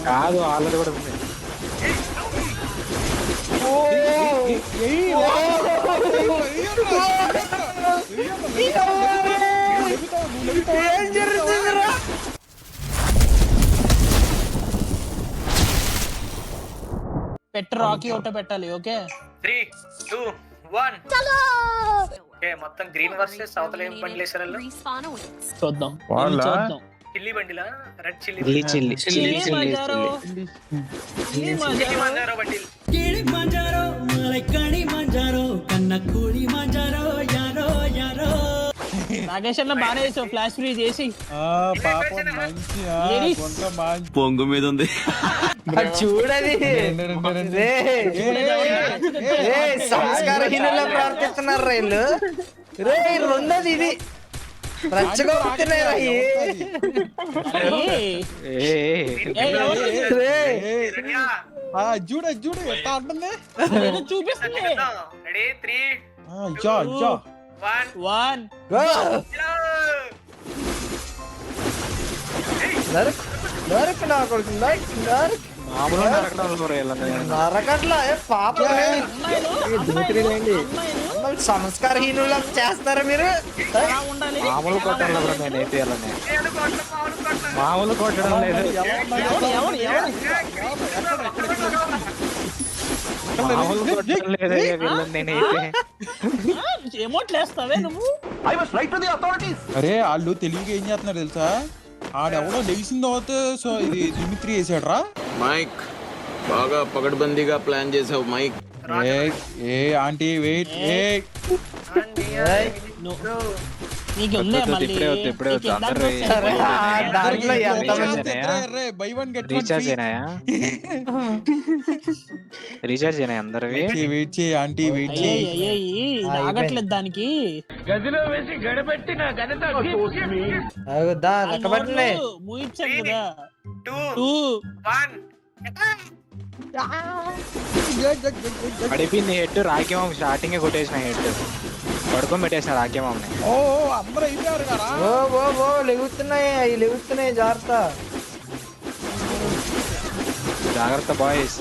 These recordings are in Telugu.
కాదు ఆల్రెడీ కూడా ఉంది. పెట్ట రాకీ ఒకటే పెట్టాలి. ఓకే 3 2 1 ఓకే మొత్తం గ్రీన్ వర్సెస్ అవతల ఏం బండి వేసారు చూద్దాం. చిల్లీ బండిలా రెడ్ చిల్లీ చిల్లీ మజారో బండి కిడి మంజారో మలైకడి మంజారో కన్నకూడి మంజారో యారో యారో నాగేష్ అన్న బానే చేసావు ఫ్లాష్ ఫ్రీ చేసి. పొంగు మీద ఉంది చూడది సంస్కారహీనులా ప్రవర్తిస్తున్నారు రైళ్ళు. రే రెండోది ఇది రచ్చగొడుతున్నాయి. చూడ చూడు ఎట్లా అంటుంది చూపిస్తుంది. రెడీ 3 1 నరక నా కొడుకు మామూలుగా నరకడం నరకట్లా పాపం సంస్కారహీనులా చేస్తారా మీరు? మామూలు కొట్టడం బ్రో, నేను వేపియాలని మామూలు కొట్టడం లేదు. మామూలు కొట్టడం లేదు వీళ్ళని నేను అయితే. ఏమోట్లేస్తావే నువ్వు. అరే వాళ్ళు తెలివిగా ఏం చేస్తున్నారు తెలుసా? ఆడెవడో లేచిన తర్వాత సో ఇది దిమిత్రి వేసాడు రా. మైక్ బాగా పగడ్బందీగా ప్లాన్ చేసావు మైక్. ఏ ఆంటీ వెయిట్ నీకు ఉందే మళ్ళీ ఇప్పుడే వద్దు అందరూ దాంట్లో ఎంతమంది బై వన్ గెట్ రీఛార్జ్ అయినాయా? రీఛార్జ్ అయినాయి అందరివి. వెయిట్ చేయి ఆంటీ వెయిట్ చేయి. ఆగట్లేదు దానికి. లెక్కబట్టలే మూయించాం కదా. 2 1 పడిపోయింది హెడ్. రాకేమో స్టార్టింగ్ కొట్టేసిన హెడ్ పడుకొని పెట్టేసిన రాకేమని. ఓ అందరూ అయిపోయారు కదా. ఓ లెగుతున్నాయి అవి లెగుతున్నాయి. జాగ్రత్త బాయ్స్.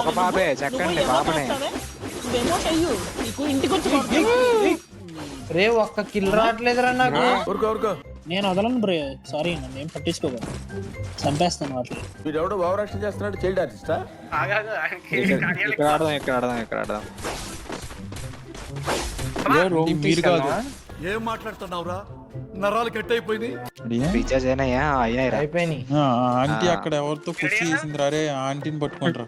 ఒక పాపే చెక్కండి పాపనే. ఇంటికి వచ్చి రే ఒక్క కిల్ రావట్లేదురా నాకు. నేను వదలను బ్రో. సారీ నన్ను ఏం పట్టించుకోకూడదు. చంపేస్తాను వాటిని. వీడెవడో భావరక్షణ చేస్తున్నాడు. చైల్డ్ ఆర్టిస్టా? ఇక్కడ ఆడదాం. మీరు కాదు ఏం మాట్లాడుతున్నావురా? నరాలు కట్ అయిపోయింది. రీఛార్జ్ అయినాయా? అయిపోయినాయి. ఆంటీ అక్కడ ఎవరితో కుర్చీ చేసింది రే. ఆంటీని పట్టుకుంటారు.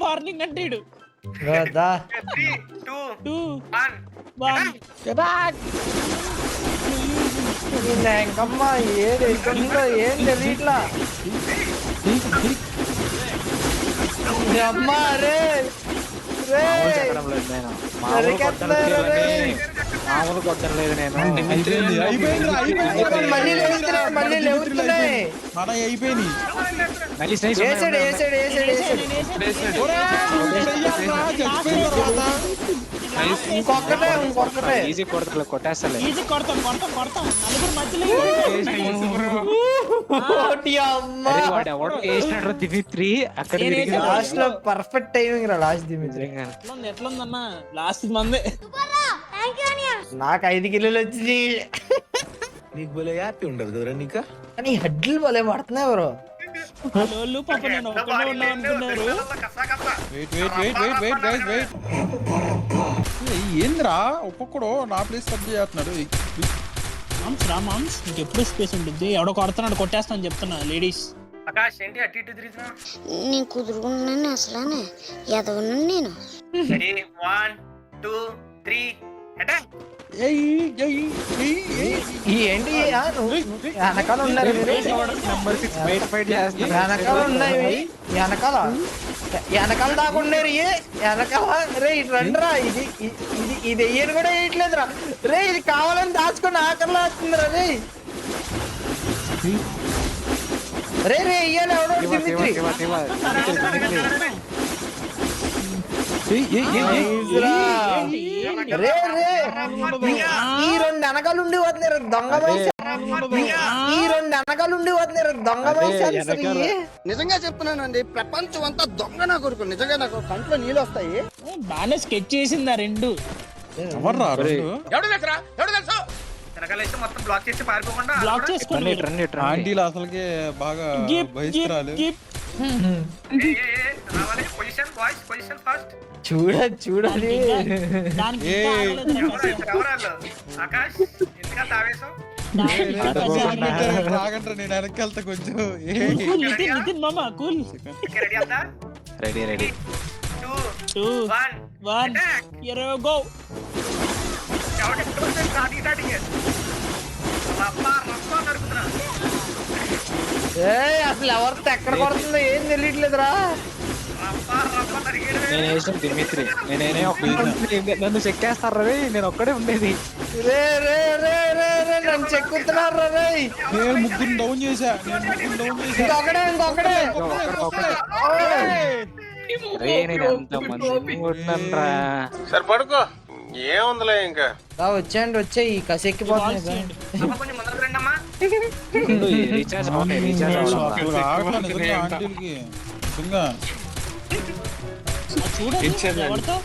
వార్నింగ్ అంటే 3 2 1 ఇంకమ్మా ఏది ఎక్కడుందో ఏం తెలియట్లా. అమ్మా రే మామూలు కొట్టలేదు నేను. మళ్ళీ లేవుతున్నాయి. అయిపోయినాయి. ఇంకొక్కటే ఈజీ కొట్టేస్తలే. ఈజీ కొడతాం. నలుగురు మధ్యలో ఎవడో వేసినాడు దిమిత్రి అక్కడ లాస్ట్ లో పర్ఫెక్ట్ టైమింగ్ రా. లాస్ట్ దిమిత్రి ఎట్లుందన్నా లాస్ట్ మంది. నాకు 5 కిలోలు వచ్చింది. నీకు భలే హ్యాపీ ఉండదు కదరా నీకా? కానీ హెడ్లు భలే పడుతున్నాయి బ్రో. వాళ్ళు పాప నేను ఒక్కడే ఉన్నాను అనుకున్నారు. వెయిట్ ఏంద్రా ఒక్కొక్కడు నా ప్లేస్ కబ్జా చేస్తున్నాడు. మామ్స్ నీకు ఎప్పుడు స్పేస్ ఉంటుంది. ఎవడో కొడుతున్నాడు కొట్టేస్తాను చెప్తున్నా. లేడీస్ ఆకాష్ ఏంటి అటు ఇటు తిరుగుతున్నా? నేను కుదురుకున్నాను అసలానే ఎదవను నేను. Ready 1 2 3 attack. ఏంటి వెనకాల ఉన్నారు మీరు? వెనకాల ఉన్నాయి. వెనకాల దాకా ఉన్నారు. వెనకాల రే ఇటు రండిరా. ఇది వెయ్యని కూడా వేయట్లేదురా రే. ఇది కావాలని దాచుకుని ఆకర్లా వస్తుందిరా రే. రే వెయ్యాలి ఎవడో దిమిత్రి. ఈ 2 వెనకాల ఉండి వదిలేరు దొంగ. ఈ రెండు వెనకాల ఉండి వదిలేరు దొంగ సెన్సర్ నిజంగా చెప్తున్నానండి, ప్రపంచం అంతా దొంగ నా కొడుకు. నిజంగా నాకు కంట్లో నీళ్ళు వస్తాయి. బాగానే స్కెచ్ చేసింది ఆ రెండు. ఎవర్రా రెండు? వెనకాల వేస్తే మొత్తం బ్లాక్ చేసి పారిపోకుండా బ్లాక్ చేసుకోండి. ఆంటీలు అసలుకి బాగా బహిష్కరాలు. రావాలి. Position boys, position fast. చూడాలి దానికి ఏ. ఇంకా ఆగలేదురా బస్సు. ఎవరాళ్ళు? ఆకాష్ ఎందుకంత ఆవేశం? రాగంటారా, నేను వెనక్కి వెళ్తా కొంచెం. కూల్ నితిన్ మామ కూల్. రెడీ అంతా? Ready 2, 2 1 1 here we go. అసలు ఎవరితో ఎక్కడ పడుతుందో ఏం తెలియట్లేదురా. నేను వేసిన దిమిత్రి నేనే నన్ను చెక్కేస్తారు రే, నేను ఒక్కడే ఉండేది. రే రే రే రే రే నన్ను చెక్కుతున్నారు రే. నేను ముగ్గురు డౌన్ చేశా. ఇంకొకడే రే నేను ఎంత మంది కొట్టినరా. సరే పడుకో, ఏముందిలే ఇంకా. వచ్చేయండి వచ్చాయి ఈ కసెక్కిపోతుంది. కొంచెం ముందరకు రండి అమ్మా. రీఛార్జ్ అవుతాయి, రీఛార్జ్ ఆంటీలకి నిజంగా చూడండి ఎవరితో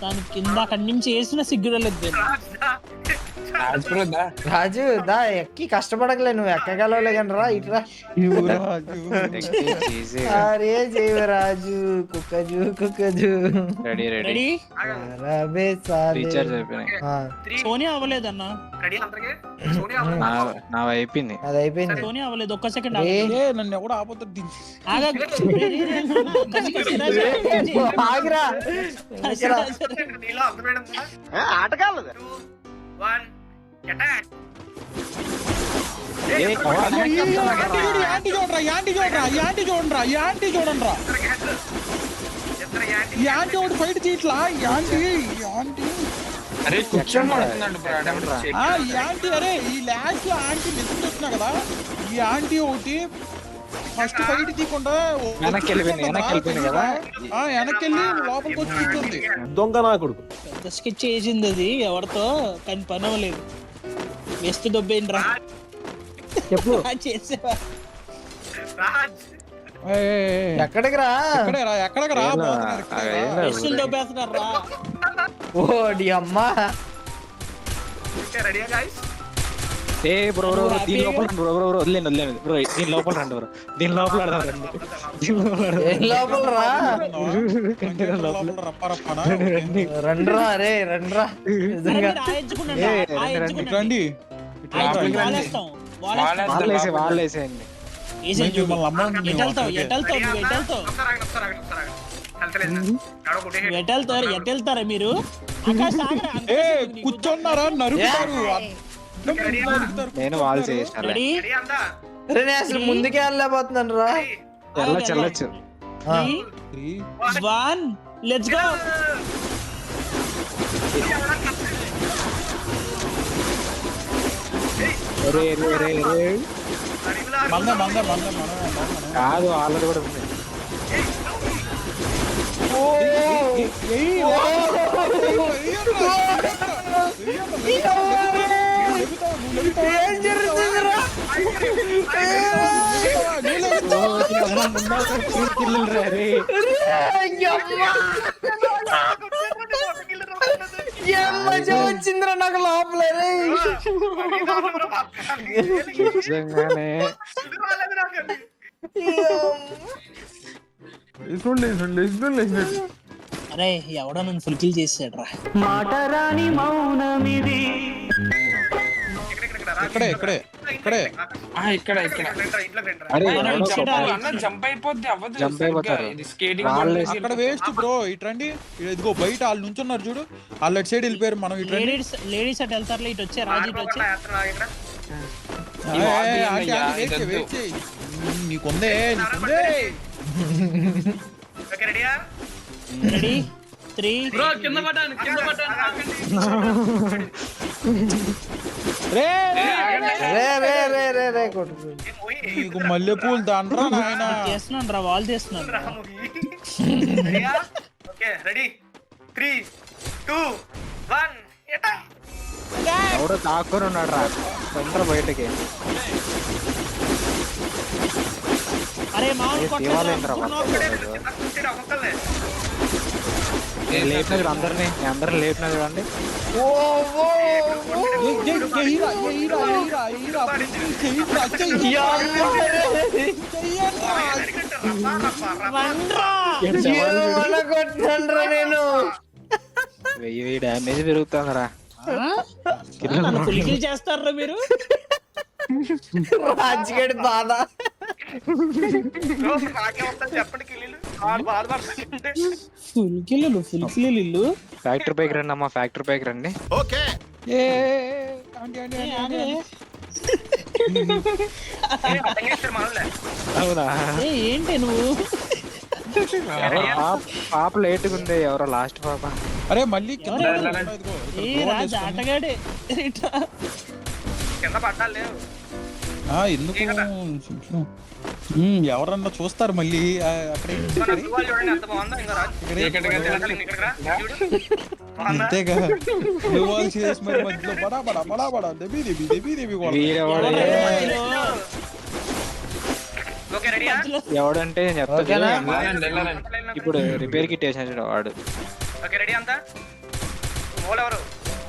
దాని కింద అక్కడి నుంచి వేసిన సిగ్గురలేదు. రాజు దా ఎక్కి కష్టపడకలే, నువ్వు ఎక్కగలవులే కానీ రా ఇట్రా. అరే చేయవు రాజు కుక్కజు రెడీ రెడీ. రీఛార్జ్ అయిపోయినాయి. సోనియా అవ్వలేదన్న. రెడీ అందరికి? నా అయిపోయింది. అది అయిపోయింది. సోనియా అవ్వలేదు. ఒక్క సెకండ్ నన్ను ఎవడో ఆపోతుంది. ఆగిరా నీలో అర్థమేయడం ఆట కాలేదు. 2, 1 అటాక్. యాంటీ చూడండిరా. యాంటీ ఒకటి ఫైట్ చేయట్లా. యాంటీ అరే అరే ఈ లాస్ట్ లో యాంటీ నిజం చెప్తున్నా కదా, ఈ యాంటీ ఒకటి ఫస్ట్ ఫైట్ తీయకుండా వెనక్కి వెళ్ళిపోయింది కదా. వెనక్కి వెళ్ళి లోపలికి వచ్చి కూర్చుంది. దొంగ నా కొడుకు. పెద్ద స్కెచ్ చేసింది అది ఎవరితో, కానీ పని అవ్వలేదు. వెస్ట్ దొబ్బేయండి రా. చెప్పు చేసేవా రాజ్ ఎక్కడికి రా. ఎక్కడికి రా. వెస్ట్ దొబ్బేస్తున్నారు రా. ఓడి అమ్మా. రెడీయా గైస్? ఏ బ్రో దీని లోపల రండి బ్రో వదిలేండి బ్రో, దీని లోపల రండి బ్రో, దీని లోపల ఆడదాం రండి. ఏం లోపల రా. రండ్రా అరే రండ్రా. నిజంగా రండి. వాళ్ళు వేసేయండి. ఎటెళ్తారా మీరు? కూర్చున్నారా, నరుకుతారు. నేను వాళ్ళు చేసిన రెడీ రెడీ అంతా? అరే నేను అసలు ముందుకే వెళ్ళలేకపోతున్నాను రా. వెళ్ళొచ్చు. 1 లెట్స్ గో. కాదు ఆల్రెడీ కూడా ఉంది. ఏం జరుగుతుందిరా? ఏం మజా వచ్చిందిరా నాకు లోపల రే. నిజంగానే అరే ఎవడో నన్ను ఫుల్ కిల్ చేసాడు రా. ఇక్కడే జంప్ అయిపోతారు. అక్కడ వేస్ట్ బ్రో. ఇటు రండి. ఇదిగో బయట వాళ్ళు నుంచున్నారు చూడు, వాళ్ళు అటు సైడ్ వెళ్ళిపోయారు. మనం ఇటు రండి. లేడీస్ అటు వెళ్తారు. ఇటు వచ్చే రాజు ఇటు వచ్చే. వెయిట్ చేయి. నీకుందే. రెడీయా? రెడీ 3 కింద పడ్డాను. రే రే రే రే రే కొట్టు. నీకు మల్లెపూలు దండ్రా నాయన. చేస్తున్నాను రా, వాళ్ళు చేస్తున్నాను. Okay ready 3, 2, 1 attack. ఎవడో దాక్కుని ఉన్నాడు రా తొందర బయటకి అరే మామూలు శివాలేంద్ర ఒక్కొక్కలే లేపినది అందరినీ అందరిని లేపినది చూడండి ఓ ఓ కొట్టినండ్రా నేను 1000 డ్యామేజ్ పెరుగుతుందిరా నన్ను పులికిల్ చేస్తారా మీరు? రాజుగడి బాధ నాకే వస్తుంది చెప్పండి కిల్లీలు బాధపడుతుంటే ఫుల్కిల్ ఇల్లు ఫ్యాక్టరీ పైకి రండి అమ్మా ఫ్యాక్టరీ పైకి రండి ఏ ఆంటీ ఆంటీ ఏ, ఆంటీ అదే. అర్థం చేస్తారు మనలే అవునా ఏ, ఏంటి నువ్వు ఎవరో పాప లేటుగా ఉంది ఎవరో లాస్ట్ పాప అరే మళ్ళీ కింద ఎవరు? ఇదిగో, ఇక్కడ ఏ గోడ రాజు వేసుకొని. ఆటగాడే ఇట్లా. కింద పడ్డాలు లేవు ఎందుకు ఎవరన్నా చూస్తారు మళ్ళీ అక్కడ మన అబ్బాయి చూడండి ఎంత బాగుందో ఇంకా రాజు ఇక్కడికి రా చూడు అంతేగా నువ్వు చేసి మరి మధ్యలో బడా బడా బడా బడా దెబ్బి దెబ్బి దెబ్బి దెబ్బి కొడతారు. వీడెవడే ఓకే రెడీయా ఎవడంటే నేను చెప్తా ఓకేనా? చూడు. ఇప్పుడు రిపేర్ కిట్ వేసాడు వాడు ఓకే రెడీ అంతా మూలెవరు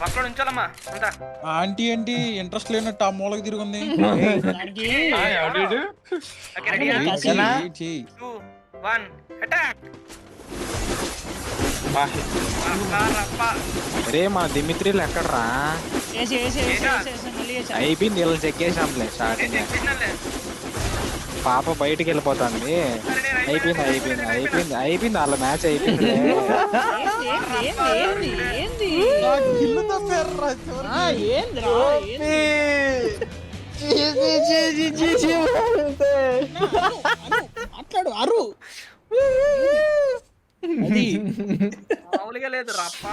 ఒక్కడు ఉంచాలమ్మా అంతా ఆంటీ ఏంటి ఇంట్రెస్ట్ లేనట్టు ఆ మూలకి తిరుగుంది దానికి ఓకే రెడీయా ఓకేనా? 2 1 అటాక్ రే మన దిమిత్రిలు ఎక్కడరా మళ్ళీ వేసి. అయిపోయింది వీళ్ళని చెక్కేసాంలే స్టార్టింగ్ పాప బయటికి వెళ్ళిపోతుంది అయిపోయింది అయిపోయింది అయిపోయింది అయిపోయింది వాళ్ళ మ్యాచ్ అయిపోయింది ఏంది? ఇల్లు తప్పారురా చివరికి. ఆ, ఏందిరా? ఏంది? మాట్లాడు అరు అది మామూలుగా లేదు రప్ప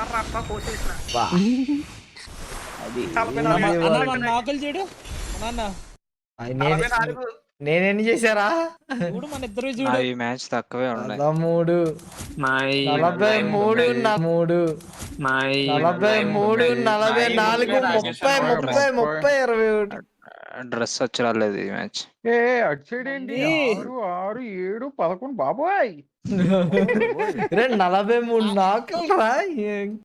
కోసేసిన నాకులు చూడు నాన్న నేనేం చేశారా చూడు మన ఇద్దరు చూడు ఈ మ్యాచ్ తక్కువే ఉన్నాయి 43 43 43 43 44 30 21 డ్రెస్ వచ్చి రాలేదు ఈ మ్యాచ్ ఏ అటు సైడ్ ఏంటి 6 6 7 11 బాబోయ్ 43 నాకులు రా